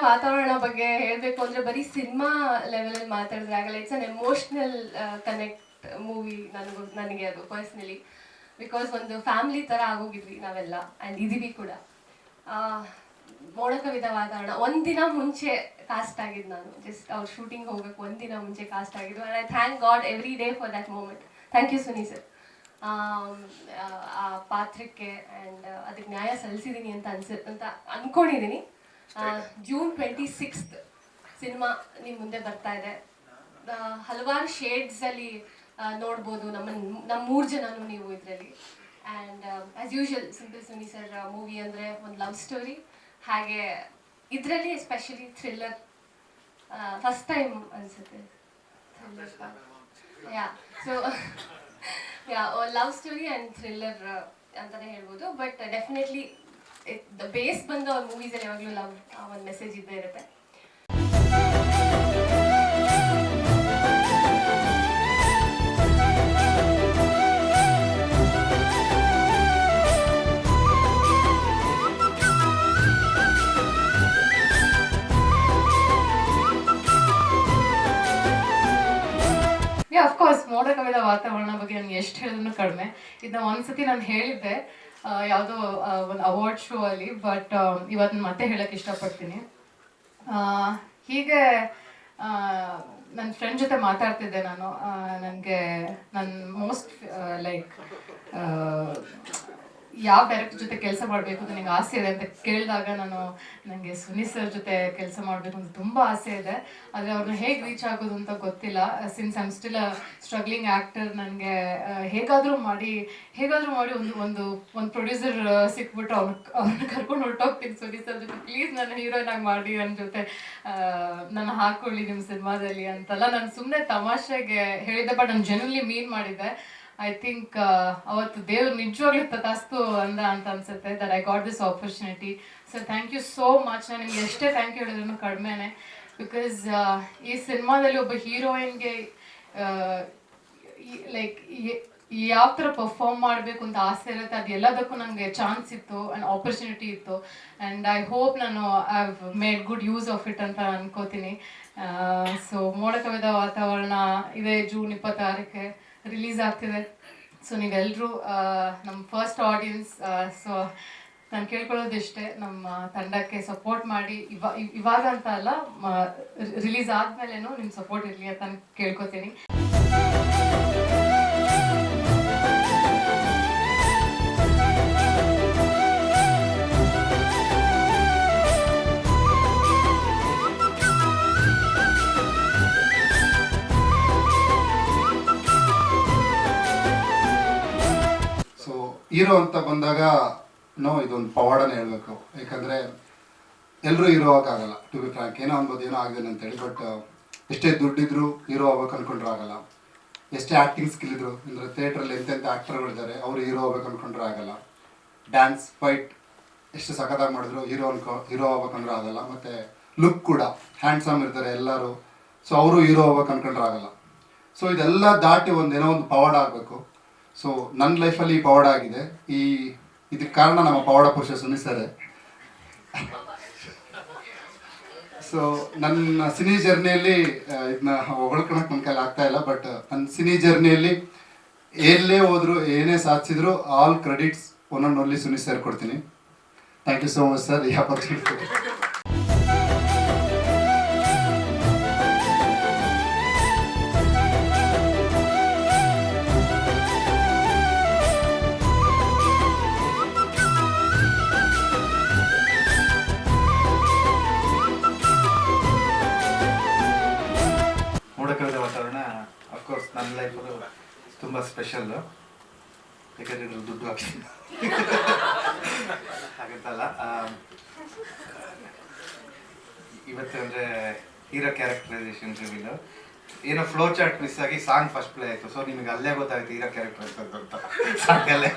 ವಾತಾವರಣ ಬಗ್ಗೆ ಹೇಳಬೇಕು ಅಂದರೆ ಬರೀ ಸಿನಿಮಾ ಲೆವೆಲಲ್ಲಿ ಮಾತಾಡಿದ್ರೆ ಆಗಲ್ಲ. It's an emotional connect movie ನನಗೆ ಅದು ಪರ್ಸ್ನಲಿ. ಬಿಕಾಸ್ ಒಂದು ಫ್ಯಾಮಿಲಿ ಥರ ಆಗೋಗಿದ್ವಿ ನಾವೆಲ್ಲ, ಆ್ಯಂಡ್ ಇದೀವಿ ಕೂಡ. ಮೋಡ ಕವಿದ ವಾತಾವರಣ ಒಂದಿನ ಮುಂಚೆ ಕಾಸ್ಟ್ ಆಗಿದ್ದು ನಾನು. ಜಸ್ಟ್ ಅವ್ರು ಶೂಟಿಂಗ್ ಹೋಗಬೇಕು ಒಂದಿನ ಮುಂಚೆ ಕಾಸ್ಟ್ ಆಗಿದ್ದು. And I thank God every day for that moment. Thank you Suni sir. ಆ ಪಾತ್ರಕ್ಕೆ ಆ್ಯಂಡ್ ಅದಕ್ಕೆ ನ್ಯಾಯ ಸಲ್ಲಿಸಿದ್ದೀನಿ ಅಂತ ಅಂದ್ಕೊಂಡಿದ್ದೀನಿ. ಜೂನ್ 26 ಸಿನಿಮಾ ನಿಮ್ಮ ಮುಂದೆ ಬರ್ತಾ ಇದೆ. ಹಲವಾರು ಶೇಡ್ಸಲ್ಲಿ ನೋಡ್ಬೋದು ನಮ್ಮ 3 ಜನನೂ ನೀವು ಇದರಲ್ಲಿ. And as usual simple Suni sir movie ಅಂದರೆ ಒಂದು ಲವ್ ಸ್ಟೋರಿ. ಹಾಗೆ ಇದರಲ್ಲಿ ಎಸ್ಪೆಷಲಿ ಥ್ರಿಲ್ಲರ್. ಫಸ್ಟ್ ಟೈಮ್ ಅನಿಸುತ್ತೆ thriller. So love story and thriller ಅಂತಲೇ ಹೇಳ್ಬೋದು. ಬಟ್ ಡೆಫಿನೆಟ್ಲಿ ದ ಬೇಸ್ ಬಂದು ಅವ್ರ ಮೂವೀಸಲ್ಲಿ ಯಾವಾಗಲೂ ಲವ್ ಒಂದು ಮೆಸೇಜ್ ಇದ್ದೇ ಇರುತ್ತೆ. ಅಫ್ಕೋರ್ಸ್ ಮೋಡ ಕವಿದ ವಾತಾವರಣ ಬಗ್ಗೆ ನನಗೆ ಎಷ್ಟು ಹೇಳಿದ್ರು ಕಡಿಮೆ. ಇದನ್ನ ಒಂದ್ಸತಿ ನಾನು ಹೇಳಿದ್ದೆ ಯಾವುದೋ ಒಂದು ಅವಾರ್ಡ್ ಶೋ ಅಲ್ಲಿ. ಬಟ್ ಇವತ್ತು ಮತ್ತೆ ಹೇಳಕ್ಕೆ ಇಷ್ಟಪಡ್ತೀನಿ. ಹೀಗೆ ನನ್ನ ಫ್ರೆಂಡ್ ಜೊತೆ ಮಾತಾಡ್ತಿದ್ದೆ ನಾನು. ನನಗೆ ನನ್ನ ಮೋಸ್ಟ್ ಲೈಕ್ ಯಾವ ಡೈರೆಕ್ಟರ್ ಜೊತೆ ಕೆಲಸ ಮಾಡಬೇಕು ಅಂತ ನನಗೆ ಆಸೆ ಇದೆ ಅಂತ ಕೇಳಿದಾಗ ನನಗೆ ಸುನಿ ಸರ್ ಜೊತೆ ಕೆಲಸ ಮಾಡಬೇಕು ಅಂತ ತುಂಬ ಆಸೆ ಇದೆ. ಆದರೆ ಅವ್ರನ್ನ ಹೇಗೆ ರೀಚ್ ಆಗೋದು ಅಂತ ಗೊತ್ತಿಲ್ಲ. Since I am still a struggling actor. ನನಗೆ ಹೇಗಾದರೂ ಮಾಡಿ ಒಂದು ಪ್ರೊಡ್ಯೂಸರ್ ಸಿಕ್ಬಿಟ್ಟು ಅವ್ರನ್ನ ಕರ್ಕೊಂಡು ಹೊರಟೋಗ್ತೀನಿ ಸುನಿ ಸರ್ ಜೊತೆ. ಪ್ಲೀಸ್ ನನ್ನ ಹೀರೋಯಿನ್ ಆಗಿ ಮಾಡಿ, ನನ್ನ ಜೊತೆ ನನ್ನ ಹಾಕ್ಕೊಳ್ಳಿ ನಿಮ್ಮ ಸಿನಿಮಾದಲ್ಲಿ ಅಂತೆಲ್ಲ ನಾನು ಸುಮ್ಮನೆ ತಮಾಷೆಗೆ ಹೇಳಿದ್ದೆ. ಬಟ್ ನಾನು ಜನರಲಿ ಮೀನ್ ಮಾಡಿದ್ದೆ. ಐ ಥಿಂಕ್ ಅವತ್ತು ದೇವ್ರು ನಿಜವಾಗ್ಲೂ ತಥಾಸ್ತು ಅಂತ ಅನ್ಸುತ್ತೆ that I got this opportunity. So thank you so much. ನಾನು ನಿಮ್ಗೆ ಎಷ್ಟೇ ಥ್ಯಾಂಕ್ ಯು ಹೇಳಿದ್ರು ಕಡಿಮೆನೆ. ಬಿಕಾಸ್ ಈ ಸಿನಿಮಾದಲ್ಲಿ ಒಬ್ಬ ಹೀರೋಯಿನ್ಗೆ ಲೈಕ್ ಯಾವ ಥರ ಪರ್ಫಾರ್ಮ್ ಮಾಡಬೇಕು ಅಂತ ಆಸೆ ಇರುತ್ತೆ, ಅದು ಎಲ್ಲದಕ್ಕೂ ನನಗೆ ಚಾನ್ಸ್ ಇತ್ತು ಆ್ಯಂಡ್ ಆಪರ್ಚುನಿಟಿ ಇತ್ತು. ಆ್ಯಂಡ್ ಐ ಹೋಪ್ ನಾನು I have made good use of it ಅಂತ ಅನ್ಕೋತೀನಿ. ಸೊ ಮೋಡ ಕವಿದ ವಾತಾವರಣ ಇದೇ ಜೂನ್ 26ಕ್ಕೆ ರಿಲೀಸ್ ಆಗ್ತಿದೆ. ಸೊ ನೀವೆಲ್ಲರೂ ನಮ್ಮ ಫಸ್ಟ್ ಆಡಿಯನ್ಸ್. ಸೊ ನಾನು ಕೇಳ್ಕೊಳ್ಳೋದಿಷ್ಟೇ, ನಮ್ಮ ತಂಡಕ್ಕೆ ಸಪೋರ್ಟ್ ಮಾಡಿ. ಇವಾಗ ಅಂತ ಅಲ್ಲ, ರಿಲೀಸ್ ಆದಮೇಲೆನೂ ನಿಮ್ಮ ಸಪೋರ್ಟ್ ಇರಲಿ ಅಂತ ನಾನು ಕೇಳ್ಕೊತೀನಿ. ಹೀರೋ ಅಂತ ಬಂದಾಗ ಇದೊಂದು ಪವಾಡನೇ ಹೇಳಬೇಕು. ಯಾಕಂದರೆ ಎಲ್ಲರೂ ಹೀರೋ ಆಗೋಕ್ಕಾಗಲ್ಲ. ಟು ಬಿ ಫ್ರ್ಯಾಂಕ್, ಏನೋ ಅನ್ಬೋದು ಏನೋ ಆಗಿದೆ ಅಂತೇಳಿ. ಬಟ್ ಎಷ್ಟೇ ದುಡ್ಡಿದ್ರು ಹೀರೋ ಆಗ್ಬೇಕು ಅಂದ್ಕೊಂಡ್ರೆ ಆಗಲ್ಲ. ಎಷ್ಟೇ ಆ್ಯಕ್ಟಿಂಗ್ ಸ್ಕಿಲ್ ಇದ್ರು, ಅಂದರೆ ಥಿಯೇಟ್ರಲ್ಲಿ ಎಂತೆಂಥ ಆ್ಯಕ್ಟರ್ಗಳಿದ್ದಾರೆ, ಅವರು ಹೀರೋ ಆಗ್ಬೇಕು ಅಂದ್ಕೊಂಡ್ರೆ ಆಗಲ್ಲ. ಡ್ಯಾನ್ಸ್ ಫೈಟ್ ಎಷ್ಟು ಸಖತ್ತಾಗಿ ಮಾಡಿದ್ರು ಹೀರೋ ಆಗ್ಬೇಕಂದ್ರೆ ಆಗಲ್ಲ. ಮತ್ತು ಲುಕ್ ಕೂಡ ಹ್ಯಾಂಡ್ಸಮ್ ಇರ್ತಾರೆ ಎಲ್ಲರೂ, ಸೊ ಅವರು ಹೀರೋ ಆಗ್ಬೇಕು ಅಂದ್ಕೊಂಡ್ರೆ ಆಗಲ್ಲ. ಸೊ ಇದೆಲ್ಲ ದಾಟಿ ಏನೋ ಒಂದು ಪವಾಡ ಆಗಬೇಕು. ಸೊ ನನ್ನ ಲೈಫಲ್ಲಿ ಈ ಪವಾಡ ಆಗಿದೆ. ಇದಕ್ಕೆ ಕಾರಣ ನಮ್ಮ ಪವಾಡ ಪುರುಷ ಸುನಿ ಸರ್. ಸೊ ನನ್ನ ಸಿನಿ ಜರ್ನಿಯಲ್ಲಿ ಇದನ್ನ ಹೊಗಳ್ಕೊಳಕ್ಕೆ ನನ್ನ ಕೈಲಿ ಆಗ್ತಾ ಇಲ್ಲ. ಬಟ್ ನನ್ನ ಸಿನಿ ಜರ್ನಿಯಲ್ಲಿ ಎಲ್ಲೇ ಹೋದ್ರು ಏನೇ ಸಾಧಿಸಿದ್ರು ಆಲ್ ಕ್ರೆಡಿಟ್ಸ್ ಒಂದೊಂದು ಸುನಿ ಸರ್ ಕೊಡ್ತೀನಿ. Thank you so much sir ಈ ಆಪರ್ಚುನಿಟಿ. ವಾತಾವರಣ ಅಫ್ಕೋರ್ಸ್ ನನ್ನ ಲೈಫಲ್ಲಿ ತುಂಬ ಸ್ಪೆಷಲ್ಲು. ಯಾಕಂದರೆ ಇದ್ರಲ್ಲಿ ದುಡ್ಡು ಹಾಕ್ತೀನಿ ಹಾಗಂತಲ್ಲ. ಇವತ್ತು ಅಂದರೆ ಹೀರೋ ಕ್ಯಾರೆಕ್ಟರೈಸೇಷನ್ ರಿವೀಲು ಏನೋ ಫ್ಲೋ ಚಾರ್ಟ್ ಮಿಸ್ ಆಗಿ ಸಾಂಗ್ ಫಸ್ಟ್ ಪ್ಲೇ ಆಯಿತು. ಸೊ ನಿಮಗೆ ಅಲ್ಲೇ ಗೊತ್ತಾಗುತ್ತೆ ಹೀರೋ ಕ್ಯಾರೆಕ್ಟರ್ ಅಂತ ಸಾಂಗಲ್ಲೇ.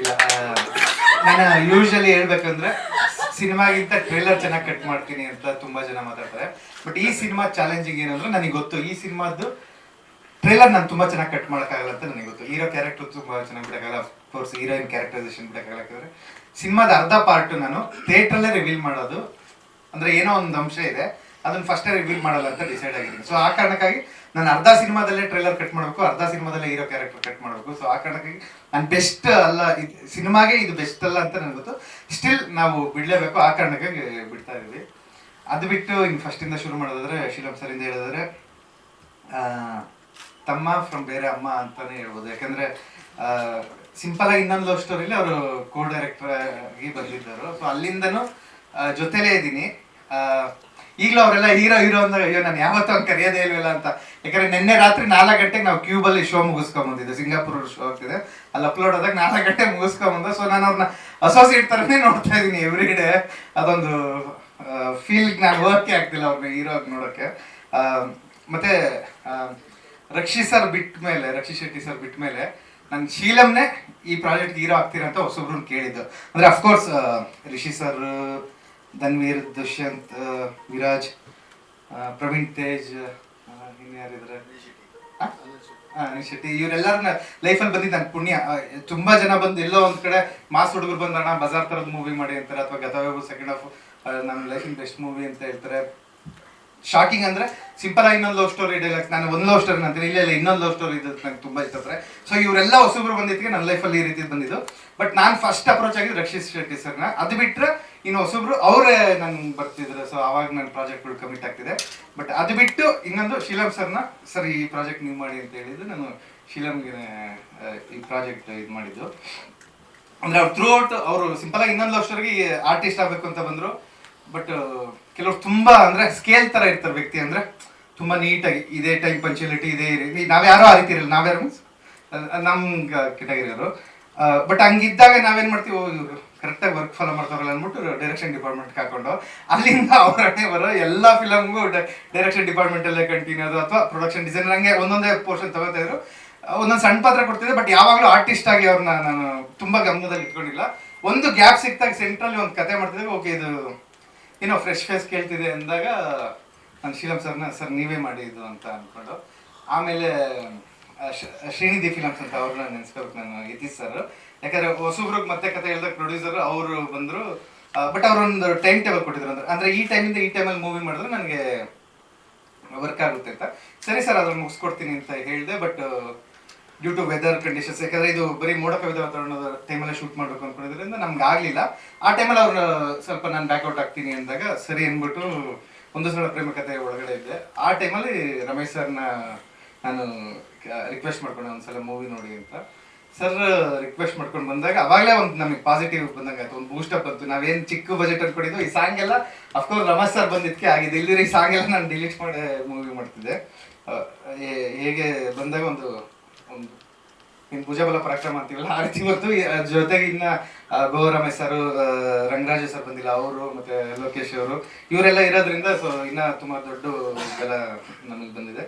ಇಲ್ಲ, ನಾನು ಯೂಶಲಿ ಹೇಳ್ಬೇಕಂದ್ರೆ ಸಿನಿಮಾಗಿಂತ ಟ್ರೇಲರ್ ಚೆನ್ನಾಗಿ ಕಟ್ ಮಾಡ್ತೀನಿ ಅಂತ ತುಂಬ ಜನ ಮಾತಾಡ್ತಾರೆ. ಬಟ್ ಈ ಸಿನಿಮಾ ಚಾಲೆಂಜಿಂಗ್ ಏನಂದ್ರೆ ನನಗೆ ಗೊತ್ತು ಈ ಸಿನಿಮಾದ್ದು ಟ್ರೇಲರ್ ನಾನು ತುಂಬಾ ಚೆನ್ನಾಗಿ ಕಟ್ ಮಾಡೋಕ್ಕಾಗಲ್ಲ ಅಂತ ನನಗೆ ಗೊತ್ತು. ಹೀರೋ ಕ್ಯಾರೆಕ್ಟರ್ ತುಂಬಾ ಚೆನ್ನಾಗಿ ಬಿಡೋಕ್ಕಾಗಲ್ಲ, ಅಫ್ಕೋರ್ಸ್ ಹೀರೋಯಿನ್ ಕ್ಯಾರೆಕ್ಟರೈಸೇಷನ್ ಬಿಡೋಕ್ಕಾಗಲ್ಲ. ಯಾಕಂದ್ರೆ ಸಿನಿಮಾದ ಅರ್ಧ ಪಾರ್ಟ್ ನಾನು ಥಿಯೇಟ್ರಲ್ಲೇ ರಿವೀಲ್ ಮಾಡೋದು, ಅಂದ್ರೆ ಏನೋ ಒಂದು ಅಂಶ ಇದೆ ಅದನ್ನ ಫಸ್ಟೇ ರಿವೀಲ್ ಮಾಡಲ್ಲ ಅಂತ ಡಿಸೈಡ್ ಆಗಿದ್ದೀನಿ. ಸೊ ಆ ಕಾರಣಕ್ಕಾಗಿ ನಾನು ಅರ್ಧ ಸಿನಿಮಾದಲ್ಲೇ ಟ್ರೇಲರ್ ಕಟ್ ಮಾಡಬೇಕು, ಅರ್ಧ ಸಿನಿಮಾದಲ್ಲೇ ಹೀರೋ ಕ್ಯಾರೆಕ್ಟರ್ ಕಟ್ ಮಾಡಬೇಕು. ಸೊ ಆ ಕಾರಣಕ್ಕಾಗಿ ನಾನು ಬೆಸ್ಟ್ ಅಲ್ಲ, ಸಿನಿಮಾಗೆ ಇದು ಬೆಸ್ಟ್ ಅಲ್ಲ ಅಂತ ನನಗೆ ಗೊತ್ತು. ಸ್ಟಿಲ್ ನಾವು ಬಿಡಲೇಬೇಕು, ಆ ಕಾರಣಕ್ಕಾಗಿ ಬಿಡ್ತಾ ಇದ್ದೀವಿ. ಅದು ಬಿಟ್ಟು ಇನ್ನು ಫಸ್ಟಿಂದ ಶುರು ಮಾಡೋದಾದ್ರೆ ಶೀಲಂ ಸರಿಂದ ಹೇಳಿದ್ರೆ ತಮ್ಮ ಫ್ರಮ್ ಬೇರೆ ಅಮ್ಮ ಅಂತಾನೆ ಹೇಳ್ಬೋದು. ಯಾಕಂದ್ರೆ ಸಿಂಪಲ್ ಆಗಿ ಇನ್ನೊಂದು ಲವ್ ಸ್ಟೋರಿಲಿ ಅವರು ಕೋ ಡೈರೆಕ್ಟರ್ ಆಗಿ ಬಂದಿದ್ದರು. ಸೊ ಅಲ್ಲಿಂದನೂ ಜೊತೆಲೇ ಇದ್ದೀನಿ. ಈಗಲೂ ಅವರೆಲ್ಲ ಹೀರೋ ಹೀರೋ ಅಂದ್ರೆ ಅಯ್ಯೋ ನಾನು ಯಾವತ್ತೂ ಅವ್ನು ಕರೆಯೋದೇ ಇಲ್ವಲ್ಲ ಅಂತ. ಯಾಕಂದ್ರೆ ನಿನ್ನೆ ರಾತ್ರಿ 4 ಗಂಟೆಗೆ ನಾವು ಕ್ಯೂಬಲ್ಲಿ ಶೋ ಮುಗಿಸ್ಕೊಂಬಂದಿದ್ದೆ, ಸಿಂಗಾಪುರ್ ಶೋ ಆಗ್ತಿದೆ, ಅಲ್ಲಿ ಅಪ್ಲೋಡ್ ಆದಾಗ 4 ಗಂಟೆ ಮುಗಿಸ್ಕೊಂಬಂದ. ಸೊ ನಾನು ಅವ್ರನ್ನ ಅಸೋಸಿಯೇಟ್ ಥರನೇ ನೋಡ್ತಾ ಇದ್ದೀನಿ ಎವ್ರಿ ಡೇ. ಅದೊಂದು ಫೀಲ್ ನಾನು ಓಕೆ ಆಗ್ತಿಲ್ಲ ಅವ್ರನ್ನ ಹೀರೋ ಆಗಿ ನೋಡೋಕ್ಕೆ. ಮತ್ತೆ ರಕ್ಷಿ ಶೆಟ್ಟಿ ಸರ್ ಬಿಟ್ಟ ಮೇಲೆ ನಾನು ಶೀಲಂನೇ ಈ ಪ್ರಾಜೆಕ್ಟ್ ಹೀರೋ ಆಗ್ತೀರಾ ಅಂತ ಹೊಸೊಬ್ರನ್ನ ಕೇಳಿದ್ದು. ಅಂದ್ರೆ ಅಫ್ಕೋರ್ಸ್ ರಿಷಿ ಸರ್, ಧನ್ವೀರ್, ದುಷ್ಯಂತ್, ವಿರಾಜ್, ಪ್ರವೀಣ್ ತೇಜ್, ಇನ್ಯಾರಿದ್ರೆ ಅನಿಲ್ ಶೆಟ್ಟಿ, ಇವರೆಲ್ಲರನ್ನ ಲೈಫಲ್ಲಿ ಬಂದಿದ್ದು ನನ್ನ ಪುಣ್ಯ. ತುಂಬಾ ಜನ ಬಂದು ಎಲ್ಲೋ ಒಂದ್ ಕಡೆ ಮಾಸ್ ಹುಡುಗರು ಬಂದಣ್ಣ ಬಜಾರ್ ತರದ ಮೂವಿ ಮಾಡಿ ಅಂತಾರೆ, ಅಥವಾ ಗತವೇಗು ಸೆಕೆಂಡ್ ಹಾಫ್ ನಮ್ಮ ಲೈಫಿನ ಬೆಸ್ಟ್ ಮೂವಿ ಅಂತ ಹೇಳ್ತಾರೆ. ಶಾಕಿಂಗ್ ಅಂದ್ರೆ ಸಿಂಪಲ್ ಆಗಿ ಇನ್ನೊಂದು ಲವ್ ಸ್ಟೋರಿ ಡೈಲಾಗ್ಸ್, ನಾನು ಒಂದು ಲವ್ ಸ್ಟೋರಿ ಅಂತೀನಿ, ಇಲ್ಲ ಇನ್ನೊಂದು ಲವ್ ಸ್ಟೋರಿ ಇದು ನಂಗೆ ತುಂಬಾ ಇಷ್ಟ. ಸೊ ಇವರೆಲ್ಲ ಹೊಸಬ್ರು ಬಂದಿದ್ದಕ್ಕೆ ನನ್ನ ಲೈಫಲ್ಲಿ ಈ ರೀತಿ ಬಂದಿದ್ದು. ಬಟ್ ನಾನು ಫಸ್ಟ್ ಅಪ್ರೋಚ್ ಆಗಿದ್ದು ರಕ್ಷಿತ್ ಶೆಟ್ಟಿ ಸರ್ನ. ಅದು ಬಿಟ್ಟರೆ ಇನ್ನು ಹೊಸಬ್ರು ಅವರೇ ನನ್ಗೆ ಬರ್ತಿದ್ರು. ಸೊ ಅವಾಗ ನನ್ನ ಪ್ರಾಜೆಕ್ಟ್ಗಳು ಕಮಿಟ್ ಆಗ್ತಿದೆ. ಬಟ್ ಅದು ಬಿಟ್ಟು ಇನ್ನೊಂದು ಶೀಲಂ ಸರ್ನ, ಸರ್ ಈ ಪ್ರಾಜೆಕ್ಟ್ ನೀವು ಮಾಡಿ ಅಂತ ಹೇಳಿದ್ದು, ನಾನು ಶೀಲಂಗೆ ಈ ಪ್ರಾಜೆಕ್ಟ್ ಇದು ಮಾಡಿದ್ದು. ಅಂದ್ರೆ ಅವ್ರು ಥ್ರೂ ಔಟ್ ಅವರು ಸಿಂಪಲ್ ಆಗಿ ಇನ್ನೊಂದು ಲವ್ ಸ್ಟೋರಿಗೆ ಆರ್ಟಿಸ್ಟ್ ಆಗಬೇಕು ಅಂತ ಬಂದರು. ಬಟ್ ಕೆಲವ್ರು ತುಂಬಾ ಅಂದ್ರೆ ಸ್ಕೇಲ್ ತರ ಇರ್ತಾರೆ ವ್ಯಕ್ತಿ, ಅಂದ್ರೆ ತುಂಬಾ ನೀಟಾಗಿ ಇದೇ ಟೈಮ್ ಪಂಚುಯಾಲಿಟಿ ಇದೆ. ನಾವ್ಯಾರೋ ಆ ರೀತಿ ಇರಲ್ಲ, ನಾವ್ಯಾರು ಮೀನ್ಸ್ ನಮ್ಗೆ ಕೆಟಗರಿಯವರು. ಬಟ್ ಹಂಗಿದ್ದಾಗ ನಾವೇನ್ ಮಾಡ್ತೀವಿ, ಇವರು ಕರೆಕ್ಟಾಗಿ ವರ್ಕ್ ಫಾಲೋ ಮಾಡ್ತಾರಲ್ಲ ಅಂದ್ಬಿಟ್ಟು ಡೈರೆಕ್ಷನ್ ಡಿಪಾರ್ಟ್ಮೆಂಟ್ಗೆ ಹಾಕೊಂಡು ಅಲ್ಲಿಂದ ಅವರೇ ಬರೋ ಎಲ್ಲ ಫಿಲಮ್ಗೂ ಡೈರೆಕ್ಷನ್ ಡಿಪಾರ್ಟ್ಮೆಂಟಲ್ಲೇ ಕಂಟಿನ್ಯೂ ಅದು, ಅಥವಾ ಪ್ರೊಡಕ್ಷನ್ ಡಿಸೈನರ್, ಹಂಗೆ ಒಂದೊಂದೇ ಪೋರ್ಷನ್ ತಗೋತಾ ಇದ್ರು. ಒಂದೊಂದು ಸಣ್ಣ ಪಾತ್ರ ಕೊಡ್ತಿದ್ದೆ. ಬಟ್ ಯಾವಾಗಲೂ ಆರ್ಟಿಸ್ಟ್ ಆಗಿ ಅವ್ರನ್ನ ನಾನು ತುಂಬಾ ಗಮನದಲ್ಲಿ ಇಟ್ಕೊಂಡಿಲ್ಲ. ಒಂದು ಗ್ಯಾಪ್ ಸಿಕ್ತಾಗ ಸೆಂಟ್ರಲ್ಲಿ ಒಂದು ಕತೆ ಮಾಡ್ತಿದ್ದಾಗ ಓಕೆ ಇದು ಏನೋ ಫ್ರೆಶ್ ಫೇಸ್ ಕೇಳ್ತಿದೆ ಅಂದಾಗ ನಾನು ಶೀಲಂ ಸರ್ನ ಸರ್ ನೀವೇ ಮಾಡಿ ಇದು ಅಂತ ಅಂದ್ಕೊಂಡು, ಆಮೇಲೆ ಶ್ರೀನಿಧಿ ಫಿಲಮ್ಸ್ ಅಂತ ಅವ್ರನ್ನ ನೆನೆಸ್ಕೋಬೇಕು ನಾನು, ಯತೀಶ್ ಸರ್. ಯಾಕಂದ್ರೆ ಹೊಸಬ್ರಿಗೆ ಮತ್ತೆ ಕತೆ ಹೇಳಿದಾಗ ಪ್ರೊಡ್ಯೂಸರ್ ಅವರು ಬಂದರು. ಬಟ್ ಅವರೊಂದು ಟೈಮ್ ಟೇಬಲ್ ಕೊಟ್ಟಿದ್ರು, ಅಂದ್ರೆ ಈ ಟೈಮಿಂದ ಈ ಟೈಮಲ್ಲಿ ಮೂವಿ ಮಾಡಿದ್ರೆ ನನಗೆ ವರ್ಕ್ ಆಗುತ್ತೆ ಅಂತ. ಸರಿ ಸರ್ ಅದ್ರಲ್ಲಿ ಮುಗಿಸ್ಕೊಡ್ತೀನಿ ಅಂತ ಹೇಳಿದೆ. But due to weather conditions, ಯಾಕಂದ್ರೆ ಇದು ಬರೀ ಮೋಡ ಕವಿದ ವಾತಾವರಣದ ಟೈಮಲ್ಲೇ ಶೂಟ್ ಮಾಡಬೇಕು ಅನ್ಕೊಂಡಿದ್ರಿಂದ ನಮ್ಗೆ ಆಗಲಿಲ್ಲ. ಆ ಟೈಮಲ್ಲಿ ಅವ್ರು ಸ್ವಲ್ಪ ನಾನು ಬ್ಯಾಕ್ಔಟ್ ಆಗ್ತೀನಿ ಅಂದಾಗ ಸರಿ ಅಂದ್ಬಿಟ್ಟು ಒಂದು ಸಲ ಪ್ರೇಮ ಕಥೆ ಒಳಗಡೆ ಇದ್ದೆ. ಆ ಟೈಮಲ್ಲಿ ರಮೇಶ್ ಸರ್ನ ನಾನು ರಿಕ್ವೆಸ್ಟ್ ಮಾಡ್ಕೊಂಡೆ ಒಂದ್ಸಲ ಮೂವಿ ನೋಡಿ ಅಂತ. ಸರ್ ರಿಕ್ವೆಸ್ಟ್ ಮಾಡ್ಕೊಂಡು ಬಂದಾಗ ಅವಾಗಲೇ ಒಂದು ನಮಗೆ ಪಾಸಿಟಿವ್ ಬಂದಂಗೆ ಆಯ್ತು, ಒಂದು ಬೂಸ್ಟಪ್ ಬಂತು. ನಾವೇನು ಚಿಕ್ಕ ಬಜೆಟ್ ಅನ್ಕೊಂಡಿದ್ದು, ಈ ಸಾಂಗ್ ಎಲ್ಲ ಅಫ್ಕೋರ್ಸ್ ರಮೇಶ್ ಸರ್ ಬಂದಿದ್ದಕ್ಕೆ ಆಗಿದೆ. ಇಲ್ಲಿರೋ ಈ ಸಾಂಗ್ ಎಲ್ಲ ನಾನು ಡಿಲೀಟ್ ಮಾಡಿ ಮೂವಿ ಮಾಡ್ತಿದ್ದೆ. ಹೇಗೆ ಬಂದಾಗ ಒಂದು ಇನ್ನು ಭುಜಬಲ ಪರಾಕ್ರಮ ಅಂತೀವಲ್ಲ ಆ ರೀತಿ ಬಂತು. ಜೊತೆಗೆ ಇನ್ನ ಗೋ ರಮೇಶ್ ಸರ್, ರಂಗರಾಜ ಸರ್ ಬಂದಿಲ್ಲ, ಅವರು ಮತ್ತೆ ಲೋಕೇಶ್ ಅವರು, ಇವರೆಲ್ಲ ಇರೋದ್ರಿಂದ ಸೊ ಇನ್ನ ತುಂಬಾ ದೊಡ್ಡ ಬೆಲ ನಮಗೆ ಬಂದಿದೆ.